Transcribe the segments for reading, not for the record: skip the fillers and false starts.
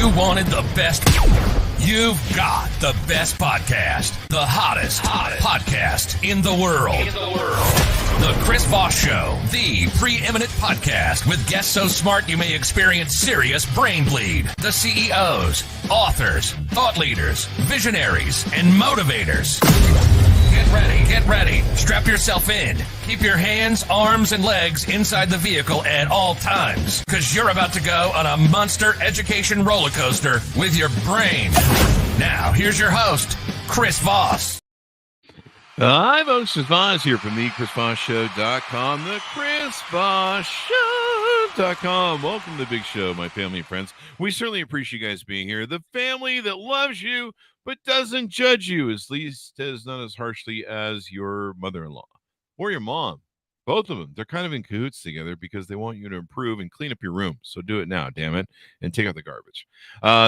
You wanted the best. You've got the best podcast, the hottest podcast in the world. The Chris Voss Show, the preeminent podcast with guests so smart you may experience serious brain bleed. The CEOs, authors, thought leaders, visionaries, and motivators. Get ready. Strap yourself in. Keep your hands, arms, and legs inside the vehicle at all times, because you're about to go on a monster education roller coaster with your brain. Now, here's your host, Chris Voss. Hi, folks. Chris Voss here from the ChrisVossShow.com, the ChrisVossShow.com. Welcome to the big show, my family and friends. We certainly appreciate you guys being here. The family that loves you but doesn't judge you, at least as not as harshly as your mother-in-law or your mom. Both of them, they're kind of in cahoots together because they want you to improve and clean up your room. So do it now, damn it, and take out the garbage.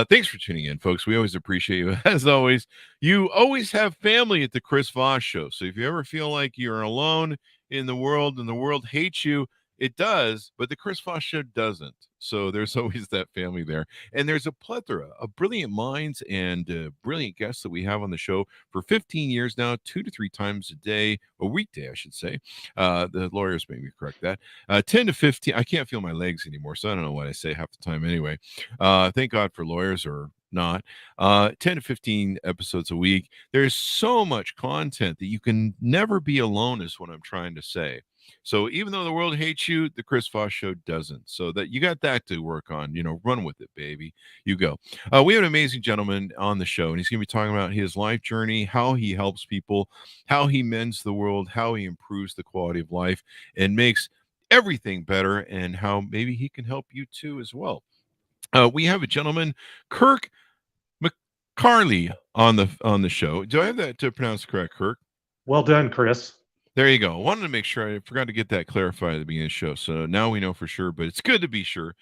Thanks for tuning in, folks. We always appreciate you. As always, you always have family at the Chris Voss Show. So if you ever feel like you're alone in the world and the world hates you, it does, but the Chris Voss Show doesn't. So there's always that family there. And there's a plethora of brilliant minds and brilliant guests that we have on the show for 15 years now, 2 to 3 times a weekday, I should say. The lawyers make me correct that. 10 to 15. I can't feel my legs anymore, so I don't know what I say half the time anyway. Thank God for lawyers, or not. 10 to 15 episodes a week. There's so much content that you can never be alone, is what I'm trying to say. So even though the world hates you, the Chris Voss Show doesn't. So that you got that to work on. Run with it, baby. You go. We have an amazing gentleman on the show, and he's going to be talking about his life journey, how he helps people, how he mends the world, how he improves the quality of life and makes everything better, and how maybe he can help you too as well. We have a gentleman, Kirk McCarley, on the show. Do I have that to pronounce correct, Kirk? Well done, Chris. There you go. I wanted to make sure. I forgot to get that clarified at the beginning of the show. So now we know for sure, but it's good to be sure.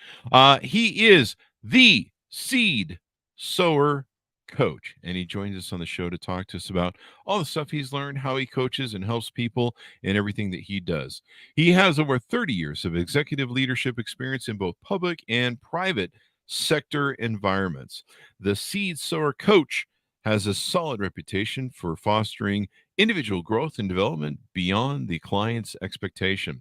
He is the Seed Sower Coach, and he joins us on the show to talk to us about all the stuff he's learned, how he coaches and helps people, and everything that he does. He has over 30 years of executive leadership experience in both public and private sector environments. The Seed Sower Coach has a solid reputation for fostering individual growth and development beyond the client's expectation.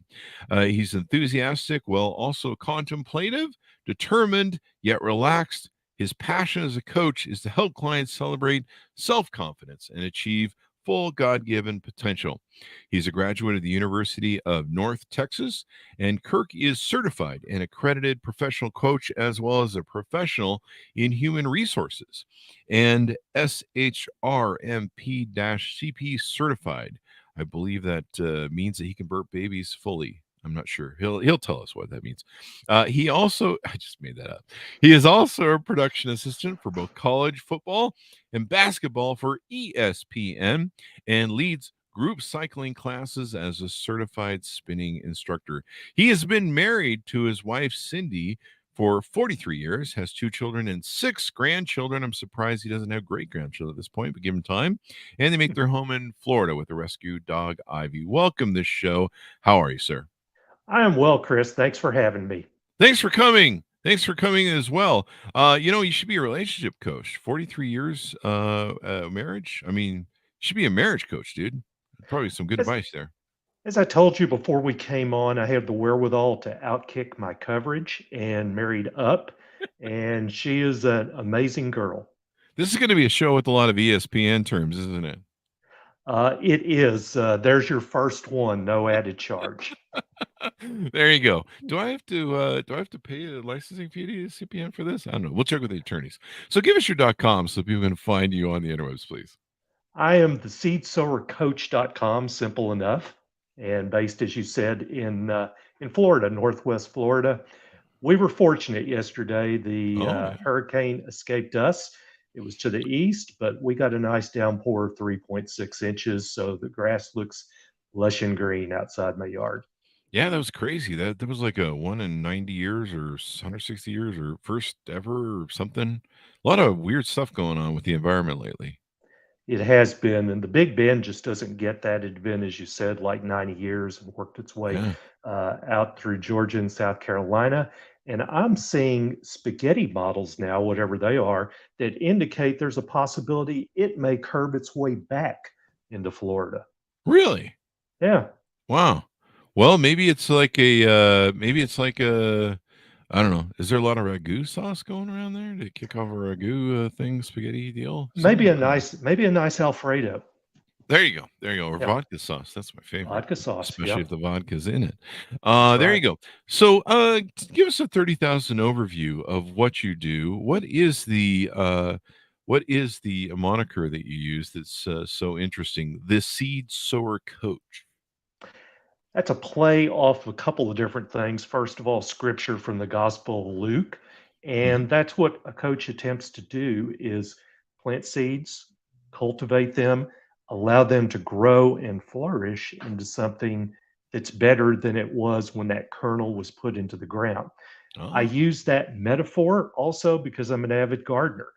He's enthusiastic while also contemplative, determined, yet relaxed. His passion as a coach is to help clients celebrate self-confidence and achieve full God-given potential. He's a graduate of the University of North Texas, and Kirk is certified and accredited professional coach, as well as a professional in human resources and SHRMP-CP certified. I believe that means that he can burp babies fully. I'm not sure. He'll tell us what that means. He also, I just made that up. He is also a production assistant for both college football and basketball for ESPN, and leads group cycling classes as a certified spinning instructor. He has been married to his wife, Cindy, for 43 years, has 2 children and 6 grandchildren. I'm surprised he doesn't have great-grandchildren at this point, but give him time. And they make their home in Florida with a rescue dog, Ivy. Welcome to the show. How are you, sir? I am well, Chris. Thanks for having me. Thanks for coming. Thanks for coming as well. You should be a relationship coach. 43 years marriage. I mean, you should be a marriage coach, dude. Probably some good advice there. As I told you before we came on, I have the wherewithal to outkick my coverage and married up, and she is an amazing girl. This is going to be a show with a lot of ESPN terms, isn't it? It is. There's your first one, no added charge. There you go. Do I have to pay a licensing fee to ESPN for this? I don't know. We'll check with the attorneys. So give us your .com so people can find you on the interwebs, please. I am the SeedSowerCoach.com, simple enough, and based, as you said, in Florida, Northwest Florida. We were fortunate yesterday. The hurricane escaped us. It was to the east, but we got a nice downpour of 3.6 inches, so the grass looks lush and green outside my yard. Yeah, that was crazy. That was like a 1 in 90 years or 160 years or first ever or something. A lot of weird stuff going on with the environment lately. It has been, and the Big Bend just doesn't get that. It had been, as you said, like 90 years and worked its way out through Georgia and South Carolina. And I'm seeing spaghetti models now, whatever they are, that indicate there's a possibility it may curve its way back into Florida. Really? Yeah. Wow. Well, maybe it's like a I don't know. Is there a lot of ragu sauce going around there to kick off a ragu thing, spaghetti deal? Maybe Something? a nice Alfredo. There you go. There you go. Or Yeah. vodka sauce. That's my favorite, Vodka sauce. especially Yeah. if the vodka's in it. That's There you right. go. So, give us a 30,000 overview of what you do. What is the moniker that you use that's so interesting? The Seed Sower Coach. That's a play off a couple of different things. First of all, scripture from the Gospel of Luke, Mhm. and that's what a coach attempts to do is plant seeds, cultivate them, allow them to grow and flourish into something that's better than it was when that kernel was put into the ground. I Oh, use that metaphor also because I'm an avid gardener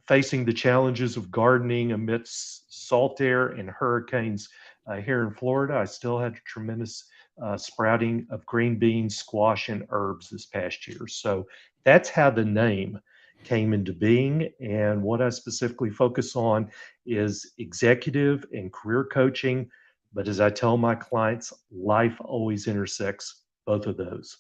facing the challenges of gardening amidst salt air and hurricanes here in Florida. I still had a tremendous sprouting of green beans, squash, and herbs this past year. So that's how the name came into being. And what I specifically focus on is executive and career coaching. But as I tell my clients, life always intersects both of those.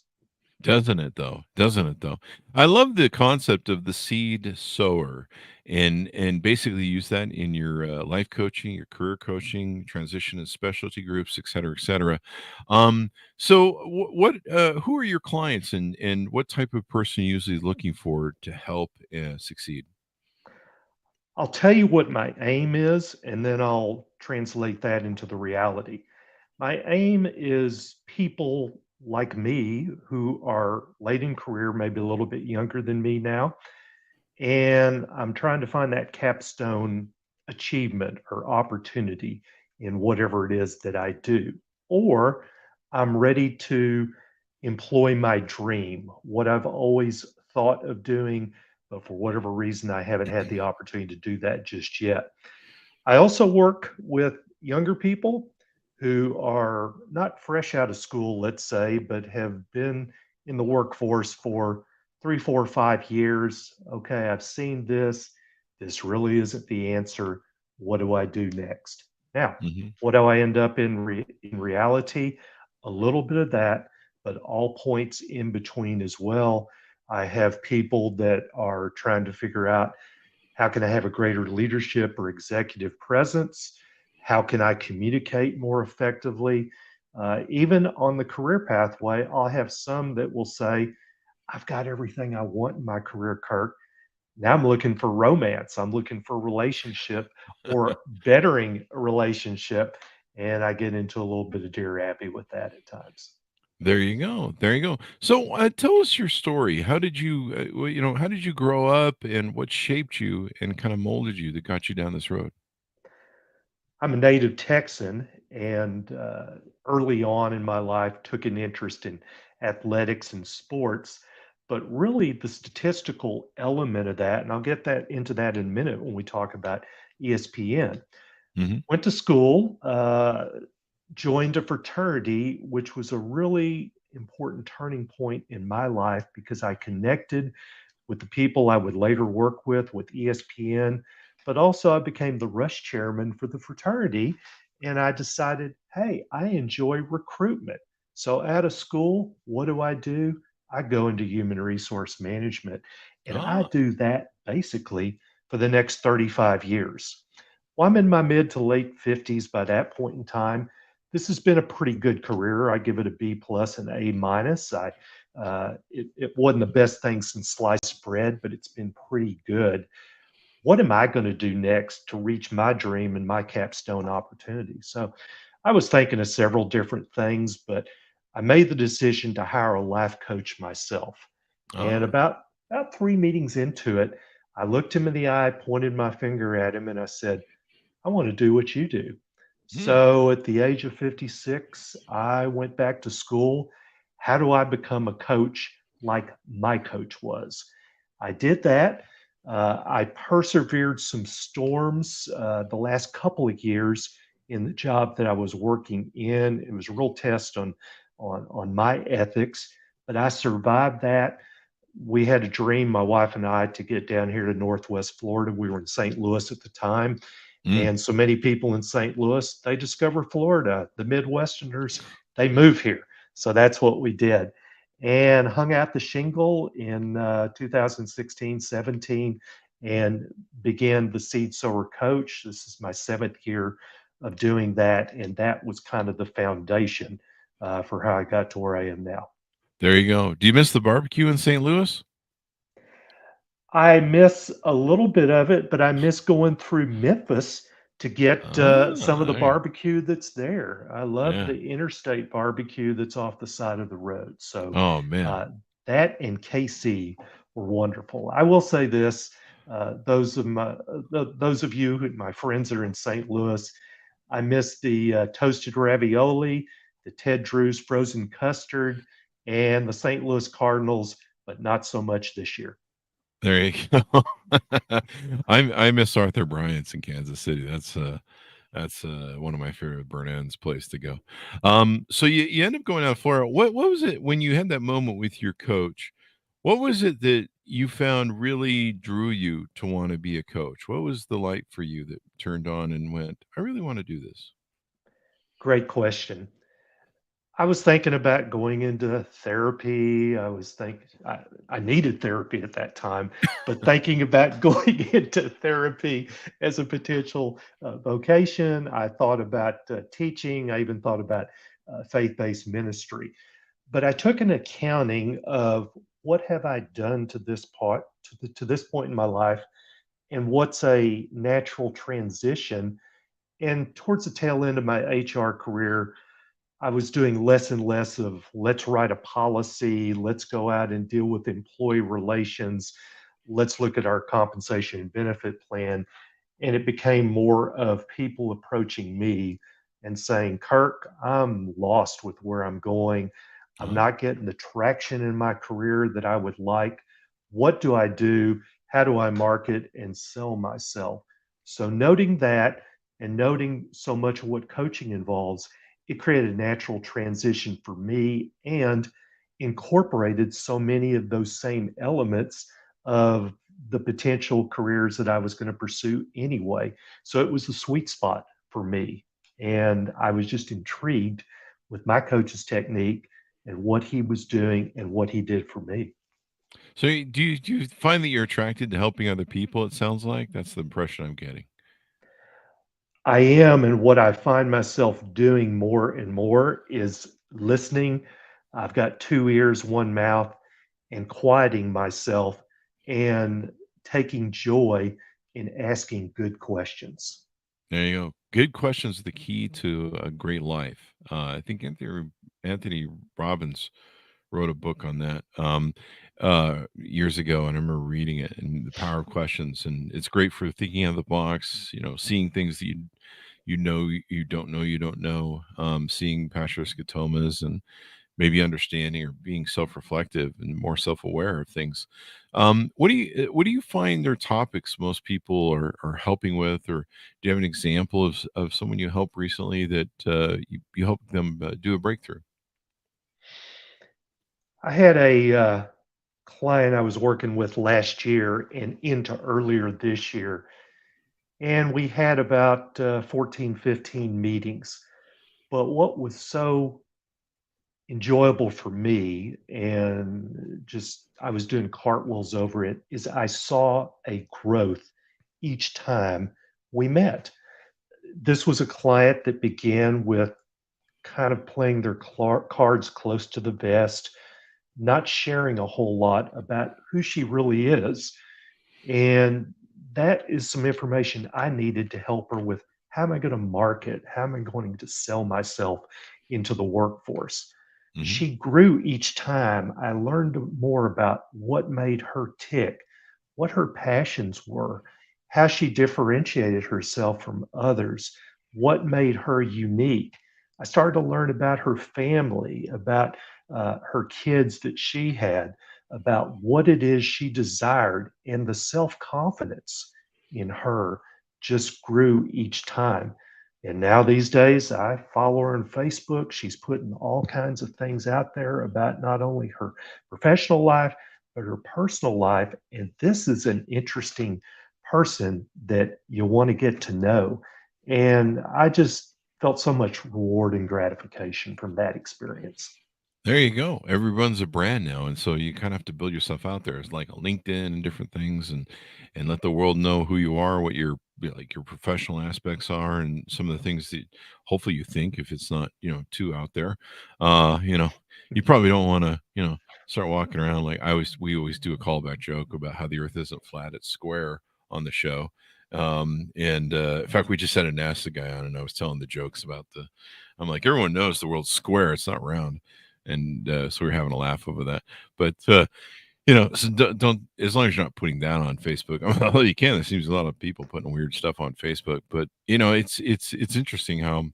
doesn't it though? Doesn't it though? I love the concept of the seed sower and basically use that in your life coaching, your career coaching, transition and specialty groups, et cetera, et cetera. So what who are your clients and what type of person are you usually looking for to help succeed? I'll tell you what my aim is, and then I'll translate that into the reality. My aim is people like me who are late in career, maybe a little bit younger than me now, and I'm trying to find that capstone achievement or opportunity in whatever it is that I do. Or I'm ready to employ my dream, what I've always thought of doing, but for whatever reason, I haven't had the opportunity to do that just yet. I also work with younger people who are not fresh out of school, let's say, but have been in the workforce for 3, 4, 5 years. Okay, I've seen this. This really isn't the answer. What do I do next? Now, Mhm. what do I end up in reality? A little bit of that, but all points in between as well. I have people that are trying to figure out how can I have a greater leadership or executive presence? How can I communicate more effectively? Even on the career pathway, I'll have some that will say, I've got everything I want in my career, Kirk. Now I'm looking for romance. I'm looking for relationship or bettering a relationship. And I get into a little bit of Dear Abby with that at times. There you go. There you go. So, tell us your story. How did you, how did you grow up, and what shaped you and kind of molded you that got you down this road? I'm a native Texan, and early on in my life, took an interest in athletics and sports. But really, the statistical element of that, and I'll get that into that in a minute when we talk about ESPN. Hmm. Went to school, joined a fraternity, which was a really important turning point in my life because I connected with the people I would later work with ESPN, but also I became the rush chairman for the fraternity. And I decided, hey, I enjoy recruitment. So out of school, what do? I go into human resource management, and I Ah, do that basically for the next 35 years. Well, I'm in my mid to late 50s by that point in time. This has been a pretty good career. I give it a B plus and A minus. It wasn't the best thing since sliced bread, but it's been pretty good. What am I going to do next to reach my dream and my capstone opportunity? So I was thinking of several different things, but I made the decision to hire a life coach myself. And ah. about 3 meetings into it, I looked him in the eye, pointed my finger at him, and I said, I want to do what you do. Hmm. So at the age of 56, I went back to school. How do I become a coach like my coach was? I did that. I persevered some storms the last couple of years in the job that I was working in. It was a real test on my ethics, but I survived that. we had a dream, my wife and I, to get down here to Northwest Florida. We were in St. Louis at the time. Mm. And so many people in St. Louis, they discover Florida. The Midwesterners, they move here. So that's what we did. And hung out the shingle in 2016, 17, and began the Seed Sower Coach. This is my 7th year of doing that. And that was kind of the foundation for how I got to where I am now. There you go. Do you miss the barbecue in St. Louis? I miss a little bit of it, but I miss going through Memphis to get some of the There you go. barbecue that's there. I love Yeah. the interstate barbecue that's off the side of the road. So Oh, man. uh, that and KC were wonderful. I will say this: those of you, my friends that are in St. Louis, I miss the toasted ravioli, the Ted Drew's frozen custard, and the St. Louis Cardinals, but not so much this year. There you go. I miss Arthur Bryant's in Kansas City. That's one of my favorite burn ends place to go. So you end up going out to Florida. What was it when you had that moment with your coach? What was it that you found really drew you to want to be a coach? What was the light for you that turned on and went, I really want to do this? Great question. I was thinking about going into therapy. I needed therapy at that time, but thinking about going into therapy as a potential vocation. I thought about teaching. I even thought about faith-based ministry. But I took an accounting of what have I done to this part to this point in my life, and what's a natural transition. And towards the tail end of my HR career, I was doing less and less of let's write a policy, let's go out and deal with employee relations, let's look at our compensation and benefit plan. And it became more of people approaching me and saying, Kirk, I'm lost with where I'm going. I'm Uh, not getting the traction in my career that I would like. What do I do? How do I market and sell myself? So, noting that and noting so much of what coaching involves, it created a natural transition for me and incorporated so many of those same elements of the potential careers that I was going to pursue anyway. So it was the sweet spot for me. And I was just intrigued with my coach's technique and what he was doing and what he did for me. so do you find that you're attracted to helping other people? It sounds like that's the impression I'm getting. I am, and what I find myself doing more and more is listening. I've got two ears, one mouth, and quieting myself and taking joy in asking good questions. There you go. Good questions are the key to a great life. I think Anthony Robbins wrote a book on that years ago, and I remember reading it. And the power of questions, and it's great for thinking out of the box. Seeing things that you don't know. Seeing Pastor Skatomas and maybe understanding or being self-reflective and more self-aware of things. What do you find are topics most people are helping with, or do you have an example of someone you helped recently that you helped them do a breakthrough? I had a client I was working with last year and into earlier this year, and we had about 14, 15 meetings. But what was so enjoyable for me, and just I was doing cartwheels over it, is I saw a growth each time we met. This was a client that began with kind of playing their cards close to the vest, not sharing a whole lot about who she really is. And that is some information I needed to help her with. How am I going to market? How am I going to sell myself into the workforce? Hmm. She grew each time. I learned more about what made her tick, what her passions were, how she differentiated herself from others, what made her unique. I started to learn about her family, about her kids that she had, about what it is she desired, and the self confidence in her just grew each time. And now these days, I follow her on Facebook. She's putting all kinds of things out there about not only her professional life, but her personal life. And this is an interesting person that you want to get to know. And I just felt so much reward and gratification from that experience. There you go. Everyone's a brand now, and so you kind of have to build yourself out there. It's like a LinkedIn and different things, and let the world know who you are, what your like your professional aspects are, and some of the things that hopefully you think, if it's not too out there. You know, you probably don't want to start walking around like we always do a callback joke about how the Earth isn't flat; it's square on the show. And in fact, we just had a NASA guy on, and I was telling the jokes about I'm like, everyone knows the world's square; it's not round. And so we are having a laugh over that. But so don't, as long as you're not putting that on Facebook. Although you can, there seems a lot of people putting weird stuff on Facebook. But it's interesting how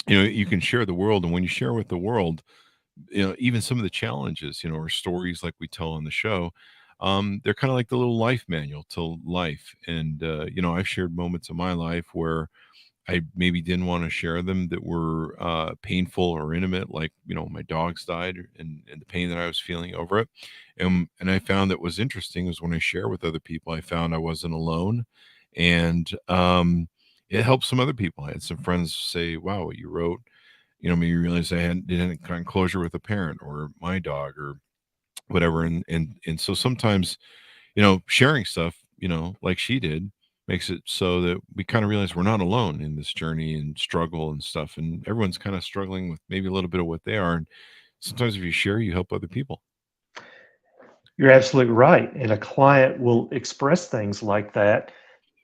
you can share the world, and when you share with the world, even some of the challenges, or stories like we tell on the show. They're kind of like the little life manual to life. And I've shared moments of my life where I maybe didn't want to share them, that were painful or intimate, like my dogs died, and the pain that I was feeling over it. And I found that was interesting is when I share with other people, I found I wasn't alone, and it helped some other people. I had some friends say, "Wow, what you wrote, made me realize I didn't kind of closure with a parent or my dog or whatever." And so sometimes sharing stuff, like she did, makes it so that we kind of realize we're not alone in this journey and struggle and stuff. And everyone's kind of struggling with maybe a little bit of what they are. And sometimes if you share, you help other people. You're absolutely right. And a client will express things like that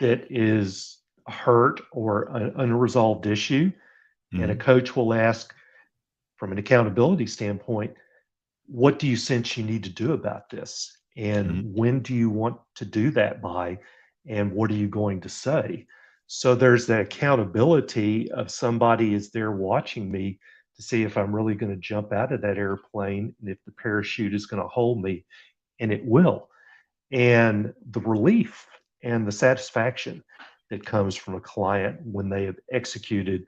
that is hurt or an unresolved issue. And a Hmm. coach will ask, from an accountability standpoint, what do you sense you need to do about this? And Hmm. when do you want to do that by? And what are you going to say? So there's that accountability of somebody is there watching me to see if I'm really going to jump out of that airplane and if the parachute is going to hold me, and it will. And the relief and the satisfaction that comes from a client when they have executed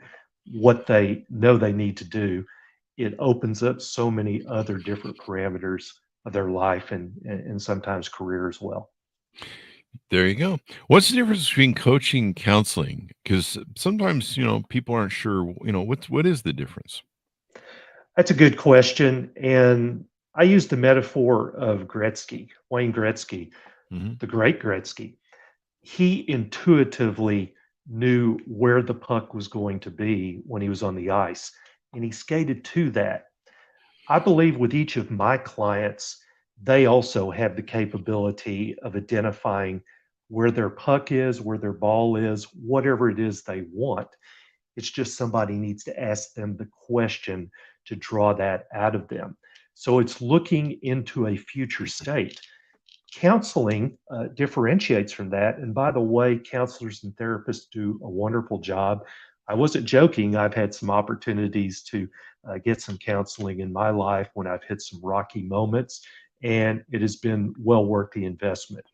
what they know they need to do, it opens up so many other different parameters of their life and sometimes career as well. There you go. What's the difference between coaching and counseling? Because sometimes, people aren't sure, what is the difference? That's a good question. And I use the metaphor of Gretzky, Wayne Gretzky, Hmm. the great Gretzky. He intuitively knew where the puck was going to be when he was on the ice, and he skated to that. I believe with each of my clients, they also have the capability of identifying where their puck is, where their ball is, whatever it is they want. It's just somebody needs to ask them the question to draw that out of them. So it's looking into a future state. Counseling differentiates from that. And by the way, counselors and therapists do a wonderful job. I wasn't joking. I've had some opportunities to get some counseling in my life when I've hit some rocky moments, and it has been well worth the investment.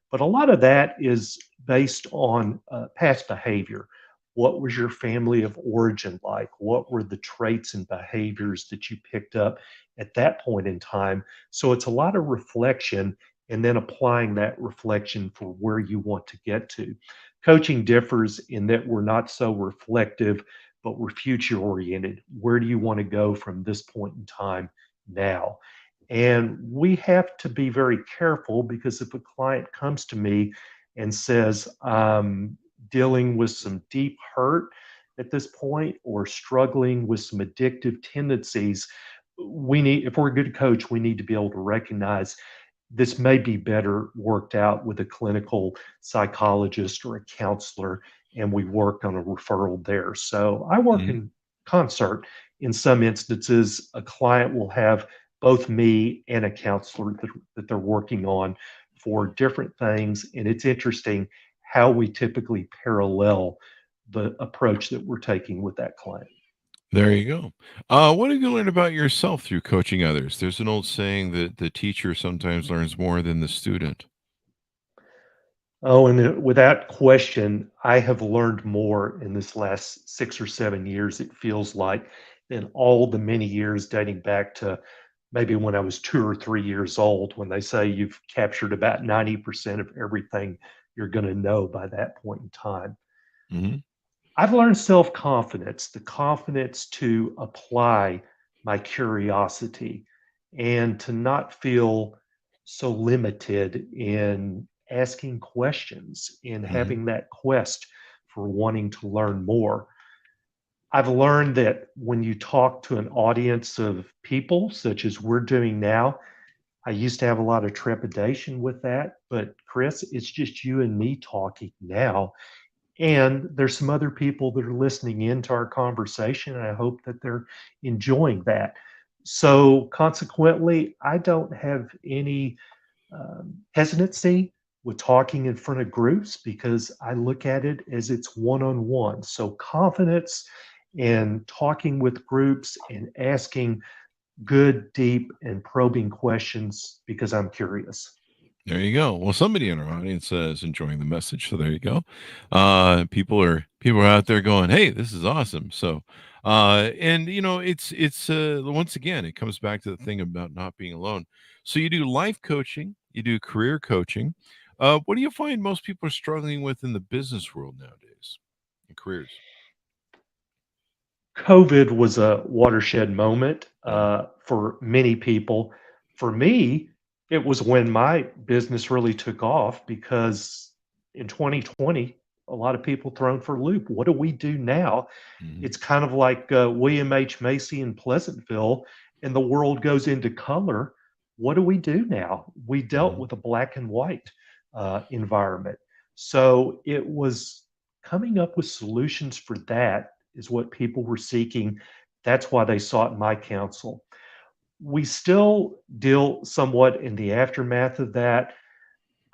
But a lot of that is based on past behavior. What was your family of origin like? What were the traits and behaviors that you picked up at that point in time? So it's a lot of reflection and then applying that reflection for where you want to get to. Coaching differs in that we're not so reflective, but we're future oriented. Where do you want to go from this point in time now? And we have to be very careful because if a client comes to me and says, dealing with some deep hurt at this point or struggling with some addictive tendencies, if we're a good coach, we need to be able to recognize this may be better worked out with a clinical psychologist or a counselor, and we work on a referral there. So I work Hmm. in concert. In some instances, a client will have both me and a counselor that they're working on for different things. And it's interesting how we typically parallel the approach that we're taking with that client. There you go. What have you learned about yourself through coaching others? There's an old saying that the teacher sometimes learns more than the student. Oh, and without question, I have learned more in this last 6 or 7 years, it feels like, than all the many years dating back to maybe when I was 2 or 3 years old, when they say you've captured about 90% of everything you're going to know by that point in time. Hmm. I've learned self confidence, the confidence to apply my curiosity and to not feel so limited in asking questions, in Hmm. having that quest for wanting to learn more. I've learned that when you talk to an audience of people, such as we're doing now, I used to have a lot of trepidation with that. But Chris, it's just you and me talking now. And there's some other people that are listening into our conversation, and I hope that they're enjoying that. So, consequently, I don't have any hesitancy with talking in front of groups because I look at it as it's one on one. So, confidence in talking with groups and asking good, deep, and probing questions because I'm curious. There you go. Well, somebody in our audience is enjoying the message, so there you go. People are out there going, "Hey, this is awesome!" So, and it's once again, it comes back to the thing about not being alone. So you do life coaching, you do career coaching. What do you find most people are struggling with in the business world nowadays in careers? COVID was a watershed moment Yeah. for many people. For me, it was when my business really took off because in 2020, a lot of people thrown for a loop. What do we do now? Hmm. It's kind of like William H. Macy in Pleasantville, and the world goes into color. What do we do now? We dealt Hmm. with a black and white environment. So it was coming up with solutions for that is what people were seeking. That's why they sought my counsel. We still deal somewhat in the aftermath of that.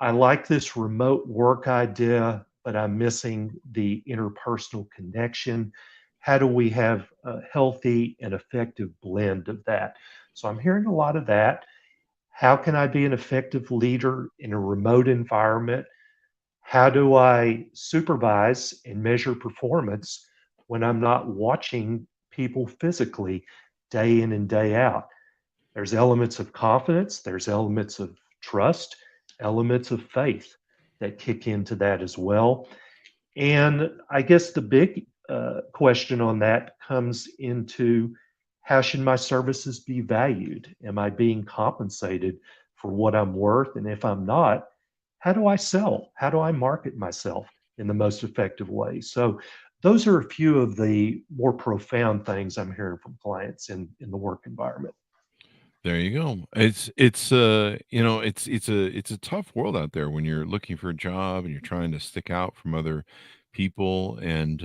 I like this remote work idea, but I'm missing the interpersonal connection. How do we have a healthy and effective blend of that? So I'm hearing a lot of that. How can I be an effective leader in a remote environment? How do I supervise and measure performance when I'm not watching people physically day in and day out? There's elements of confidence, there's elements of trust, elements of faith that kick into that as well. And I guess the big question on that comes into how should my services be valued? Am I being compensated for what I'm worth? And if I'm not, how do I sell? How do I market myself in the most effective way? So, those are a few of the more profound things I'm hearing from clients in the work environment. There you go. It's a tough world out there when you're looking for a job and you're trying to stick out from other people. And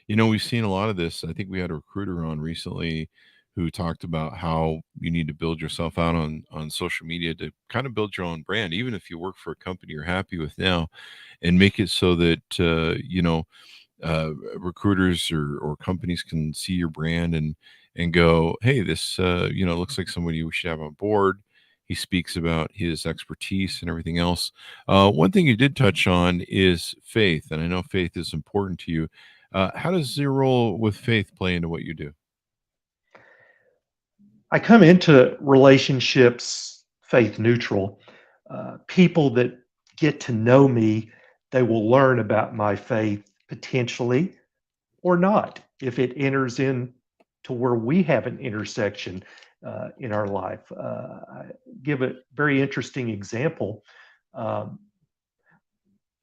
we've seen a lot of this. I think we had a recruiter on recently who talked about how you need to build yourself out on social media to kind of build your own brand, even if you work for a company you're happy with now, and make it so that recruiters or companies can see your brand and go, hey, this looks like somebody we should have on board. He speaks about his expertise and everything else. One thing you did touch on is faith, and I know faith is important to you. How does your role with faith play into what you do? I come into relationships faith neutral. People that get to know me, they will learn about my faith potentially or not if it enters in to where we have an intersection in our life. I give a very interesting example. Um,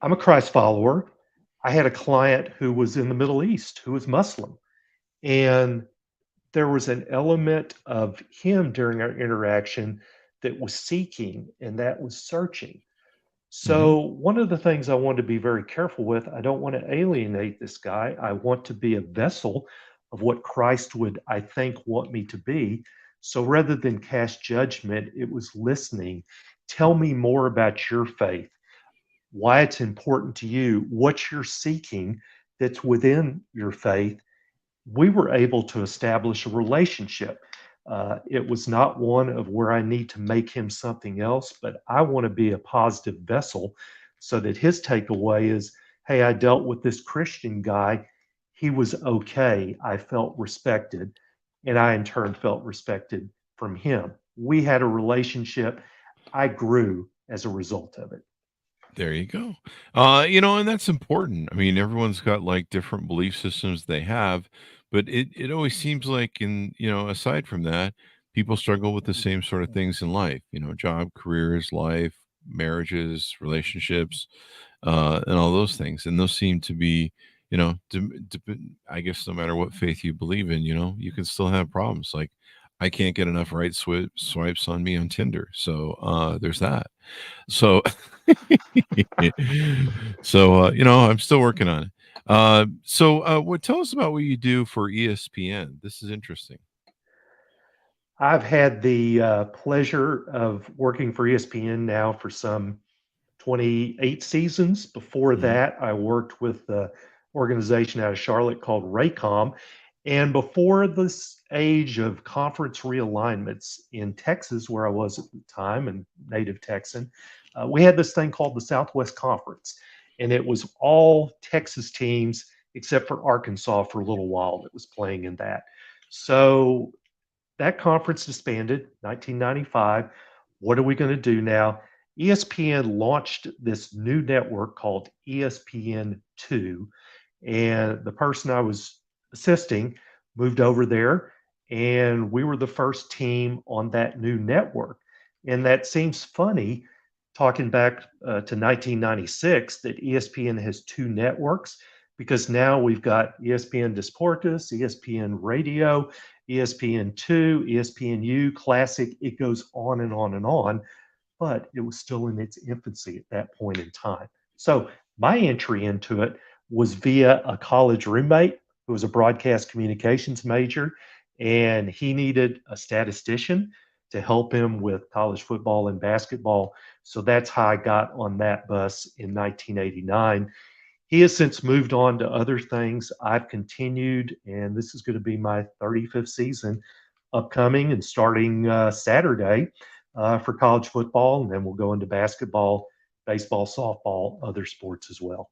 I'm a Christ follower. I had a client who was in the Middle East who was Muslim, and there was an element of him during our interaction that was seeking and that was searching. Hmm. So, one of the things I want to be very careful with, I don't want to alienate this guy. I want to be a vessel of what Christ would, I think, want me to be. So, rather than cast judgment, it was listening. Tell me more about your faith, why it's important to you, what you're seeking that's within your faith. We were able to establish a relationship. It was not one of where I need to make him something else, but I want to be a positive vessel so that his takeaway is, hey, I dealt with this Christian guy. He was okay. I felt respected. And I, in turn, felt respected from him. We had a relationship. I grew as a result of it. There you go. And that's important. I mean, everyone's got like different belief systems they have, but it always seems like aside from that, people struggle with the same sort of things in life, job, careers, life, marriages, relationships, and all those things. And those seem to be, I guess no matter what faith you believe in, you can still have problems. Like I can't get enough swipes on me on Tinder. So there's that. So I'm still working on it. Tell us about what you do for ESPN. This is interesting. I've had the pleasure of working for ESPN now for some 28 seasons. Before Mhm. that, I worked with the organization out of Charlotte called Raycom. And before this age of conference realignments in Texas, where I was at the time, and native Texan, we had this thing called the Southwest Conference. And it was all Texas teams except for Arkansas for a little while that was playing in that. So that conference disbanded 1995. What are we going to do now? ESPN launched this new network called ESPN2, and the person I was assisting moved over there, and we were the first team on that new network. And that seems funny talking back to 1996 that ESPN has two networks because now we've got ESPN Deportes, ESPN Radio, ESPN2, ESPNU, Classic. It goes on and on and on, but it was still in its infancy at that point in time. So my entry into it was via a college roommate who was a broadcast communications major, and he needed a statistician to help him with college football and basketball. So that's how I got on that bus in 1989. He has since moved on to other things. I've continued, and this is going to be my 35th season upcoming and starting Saturday for college football. And then we'll go into basketball, baseball, softball, other sports as well.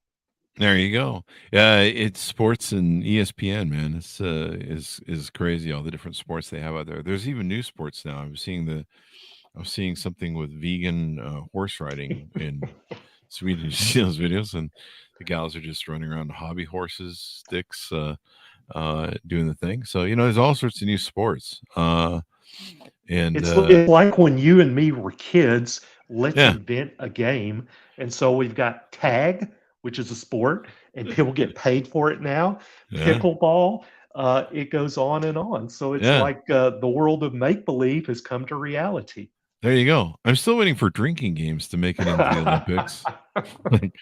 There you go. Yeah, it's sports and ESPN, man. It's is crazy all the different sports they have out there. There's even new sports now. I was seeing something with vegan horse riding in Sweden. You see those videos, and the gals are just running around on hobby horses, sticks, doing the thing. So there's all sorts of new sports. And It's like when you and me were kids, let's yeah, invent a game. And so we've got tag, which is a sport, and people get paid for it now. yeah, Pickleball, it goes on and on. So it's yeah. like the world of make believe has come to reality. There you go. I'm still waiting for drinking games to make it into the Olympics. like,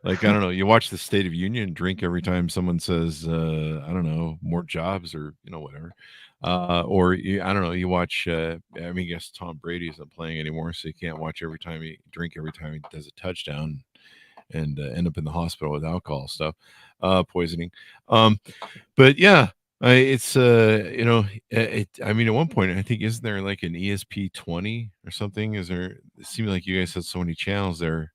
like I don't know. You watch the State of Union, drink every time someone says, I don't know, more jobs or whatever. I don't know. You watch. I mean, I guess Tom Brady isn't playing anymore, so you can't watch every time he drink every time he does a touchdown and end up in the hospital with alcohol stuff, poisoning. But yeah, it's I mean, at one point, I think isn't there like an ESP 20 or something? Is there? It seemed like you guys had so many channels there,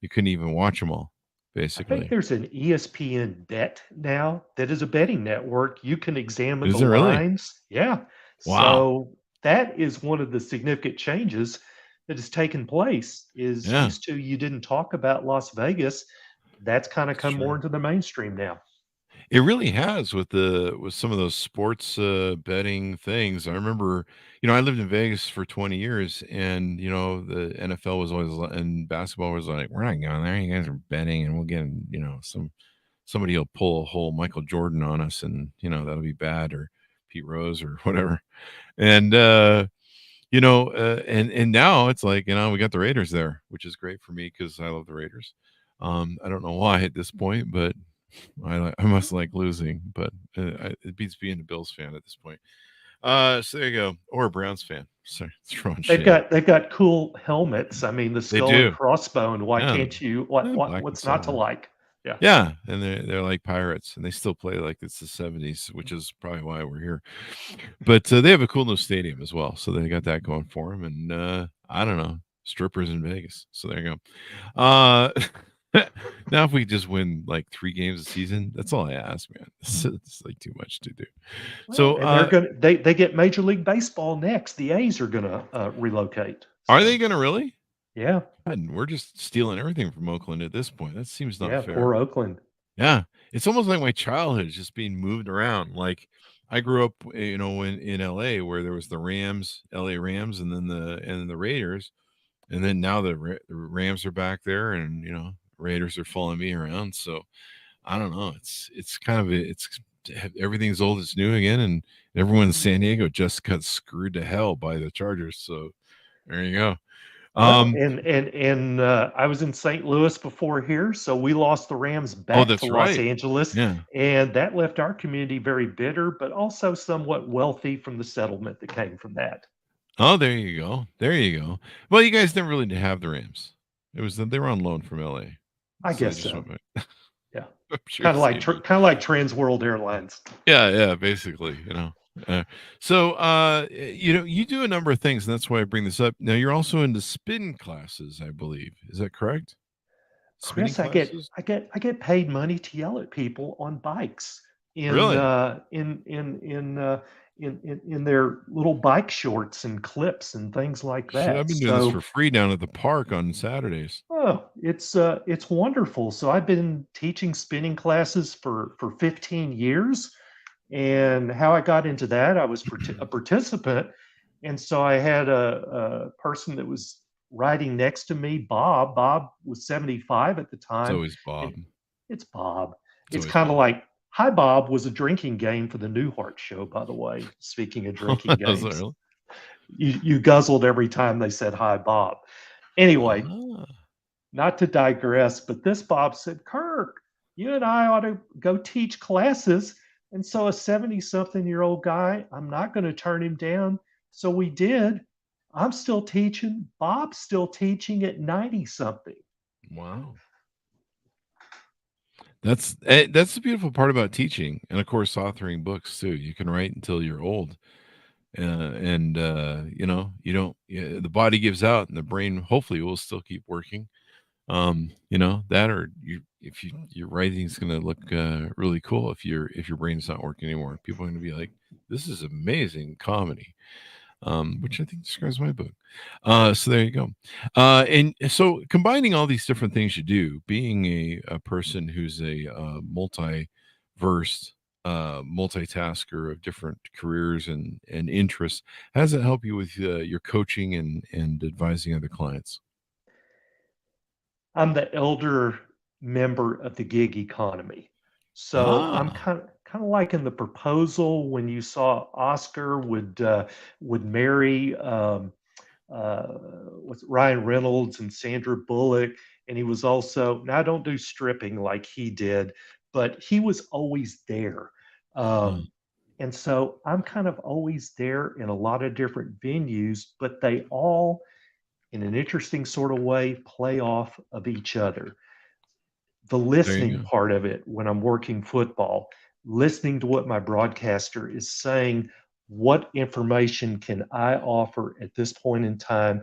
you couldn't even watch them all, I think basically. there's an ESPN bet now that is a betting network. You can examine the Is there really? lines. Yeah. Wow. So that is one of the significant changes that has taken place is Yeah, used to you didn't talk about Las Vegas. That's kind of that's come more true. into the mainstream now. It really has with some of those sports betting things. I remember, I lived in Vegas for 20 years, and the NFL was always and basketball was like, we're not going there. You guys are betting, and we'll get somebody will pull a whole Michael Jordan on us, and that'll be bad, or Pete Rose or whatever. And and now it's like we got the Raiders there, which is great for me because I love the Raiders. I don't know why at this point, but I must like losing, but it beats being a Bills fan at this point. So there you go, or a Browns fan. Sorry, throwing shade. They've got cool helmets. I mean, the They skull and do. crossbone. Why Yeah, can't you? black and What's not to silver. like? Yeah. Yeah, and they're like pirates, and they still play like it's the '70s, which is probably why we're here. But they have a cool new stadium as well, so they got that going for them. And I don't know, strippers in Vegas. So there you go. Now, if we just win like 3 games a season, that's all I ask, man. It's like too much to do. Well, So, and they get Major League Baseball next. The A's are gonna relocate. are they So going to really? yeah, God, we're just stealing everything from Oakland at this point. That seems not yeah, fair. poor Oakland. Yeah, it's almost like my childhood is just being moved around. Like I grew up, in LA where there was the Rams, LA Rams, and then the Raiders, and then now the Rams are back there, and Raiders are following me around. So I don't know. It's kind of everything's old, it's new again, and everyone in San Diego just got screwed to hell by the Chargers. So there you go. Well, Um, and I was in St. Louis before here, so we lost the Rams oh, back to that's Los right. Angeles, Yeah. and that left our community very bitter, but also somewhat wealthy from the settlement that came from that. Oh, there you go. There you go. Well, you guys never really did have the Rams. It was they were on loan from LA, I so they guess just so. went back. Yeah, I'm sure same. kind of like Trans World Airlines. Yeah, basically. So you do a number of things, and that's why I bring this up. Now you're also into spin classes, I believe. Is that correct? Spinning Chris, classes? I get paid money to yell at people on bikes in Really? in their little bike shorts and clips and things like Shit, I've that. been doing this So, for free down at the park on Saturdays. oh, it's wonderful. So I've been teaching spinning classes for 15 years, and how I got into that, I was a participant, and so I had a person that was riding next to me, Bob. Bob was 75 at the It's time, always Bob. and it's Bob. It's It's always kind of Bob. like Hi Bob was a drinking game for the Newhart show, by the way. Speaking of drinking Was it games, really? you guzzled every time they said Hi Bob. Anyway, Ah, not to digress, but this Bob said, Kirk, you and I ought to go teach classes. And so a 70-something-year-old guy, I'm not going to turn him down. So we did. I'm still teaching. Bob's still teaching at 90 something. wow. That's the beautiful part about teaching, and of course, authoring books too. You can write until you're old, and you don't. The body gives out, and the brain hopefully will still keep working. That or if your writing's going to look really cool if your brain's not working anymore. People are going to be like, "This is amazing comedy." Which I think describes my book. So there you go. And so combining all these different things you do, being a person who's a multi-versed, multitasker of different careers and interests, how does it help you with your coaching and advising other clients? I'm the elder member of the gig economy. So I'm Ah, kind of like in the proposal when you saw Oscar would marry with Ryan Reynolds and Sandra Bullock, and he was also, now I don't do stripping like he did, but he was always there. uh, Um, and so I'm kind of always there in a lot of different venues, but they all, in an interesting sort of way, play off of each other. The there you listening go. part of it when I'm working football, listening to what my broadcaster is saying, what information can I offer at this point in time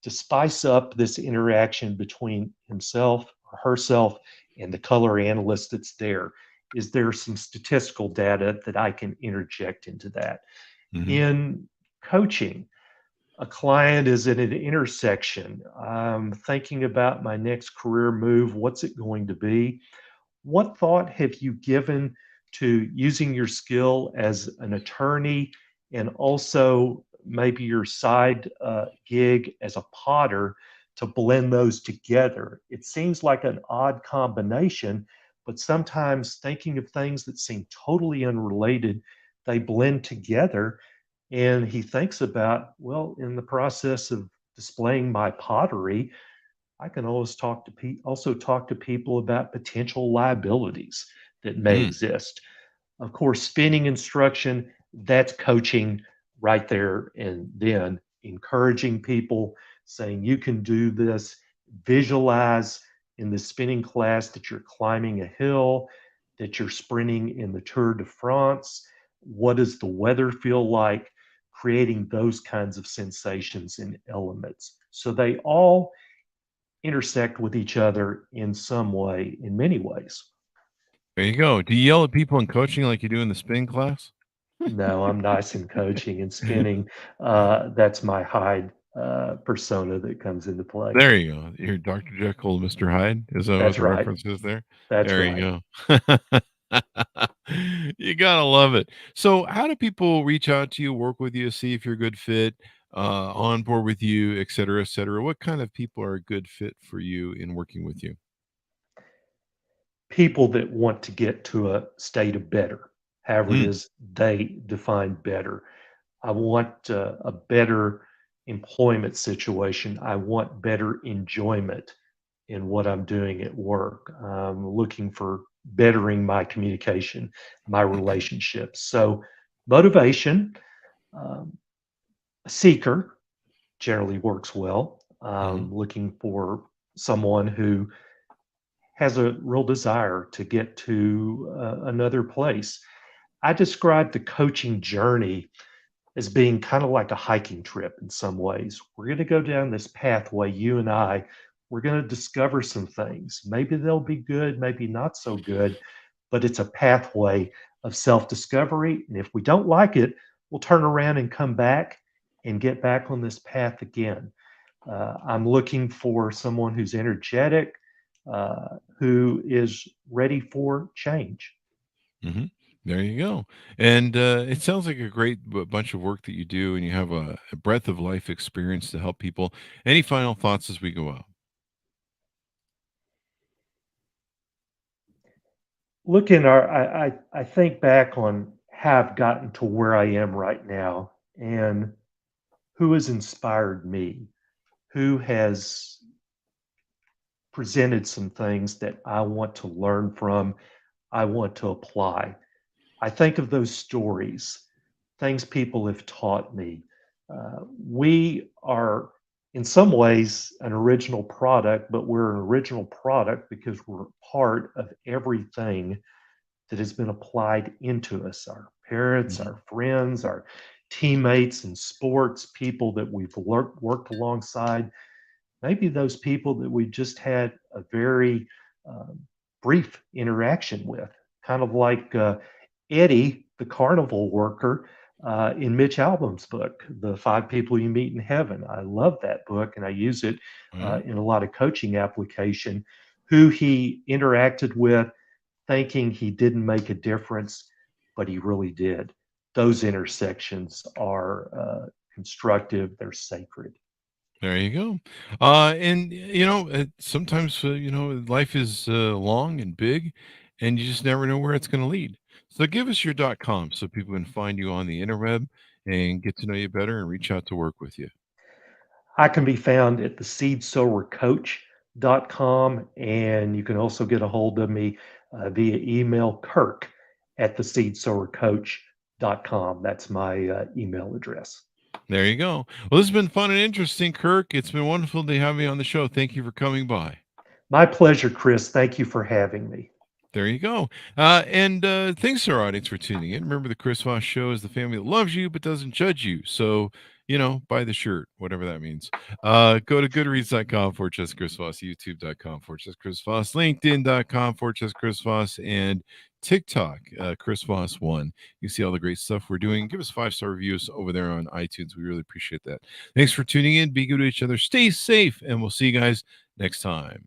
to spice up this interaction between himself or herself and the color analyst that's there? Is there some statistical data that I can interject into that? Hmm. In coaching, a client is at an intersection. I'm thinking about my next career move. What's it going to be? What thought have you given to using your skill as an attorney and also maybe your side gig as a potter to blend those together? It seems like an odd combination, but sometimes thinking of things that seem totally unrelated, they blend together. And he thinks about, well, in the process of displaying my pottery, I can always also talk to people about potential liabilities that may Mm, exist. Of course, spinning instruction, that's coaching right there and then, encouraging people, saying you can do this, visualize in the spinning class that you're climbing a hill, that you're sprinting in the Tour de France. What does the weather feel like? Creating those kinds of sensations and elements. So they all intersect with each other in some way, in many ways. There you go. Do you yell at people in coaching like you do in the spin class? No, I'm nice in coaching and spinning. That's my Hyde persona that comes into play. There you go. You're Dr. Jekyll, Mr. Hyde. Is that what That's the right. reference is there? That's There you right. go. You gotta love it. So, how do people reach out to you, work with you, see if you're a good fit, on board with you, et cetera, et cetera? What kind of people are a good fit for you in working with you? People that want to get to a state of better, however it Mm, is they define better. I want a better employment situation. I want better enjoyment in what I'm doing at work. I'm looking for bettering my communication, my relationships. So, motivation, um, a seeker generally works well. mhm, Looking for someone who has a real desire to get to another place. I describe the coaching journey as being kind of like a hiking trip in some ways. We're going to go down this pathway, you and I. We're going to discover some things. Maybe they'll be good, maybe not so good, but it's a pathway of self discovery. And if we don't like it, we'll turn around and come back and get back on this path again. I'm looking for someone who's energetic, who is ready for change. mhm. There you go. And it sounds like a great bunch of work that you do, and you have a breadth of life experience to help people. Any final thoughts as we go out? Looking, I think back on how I've gotten to where I am right now and who has inspired me, who has presented some things that I want to learn from, I want to apply. I think of those stories, things people have taught me. We are, in some ways, an original product, but we're an original product because we're part of everything that has been applied into us, our parents, Mhm. our friends, our teammates in sports, people that we've worked alongside, maybe those people that we just had a very um, brief interaction with, kind of like Eddie, the carnival worker, in Mitch Albom's book, The Five People You Meet in Heaven. I love that book and I use it Well, in a lot of coaching application. Who he interacted with, thinking he didn't make a difference, but he really did. Those intersections are constructive, they're sacred. there you go. And sometimes life is long and big, and you just never know where it's going to lead. So give us your .com so people can find you on the interweb and get to know you better and reach out to work with you. I can be found at the seedsowercoach.com, and you can also get a hold of me via email, Kirk at the seedsowercoach.com. That's my email address. There you go. Well, this has been fun and interesting, Kirk. It's been wonderful to have you on the show. Thank you for coming by. My pleasure, Chris. Thank you for having me. There you go. And thanks to our audience for tuning in. Remember, the Chris Voss Show is the family that loves you but doesn't judge you. So, buy the shirt, whatever that means. Go to goodreads.com for just Chris Voss, youtube.com for just Chris Voss, linkedin.com for just Chris Voss, and TikTok, Chris Voss 1. You see all the great stuff we're doing. Give us 5-star reviews over there on iTunes. We really appreciate that. Thanks for tuning in. Be good to each other. Stay safe, and we'll see you guys next time.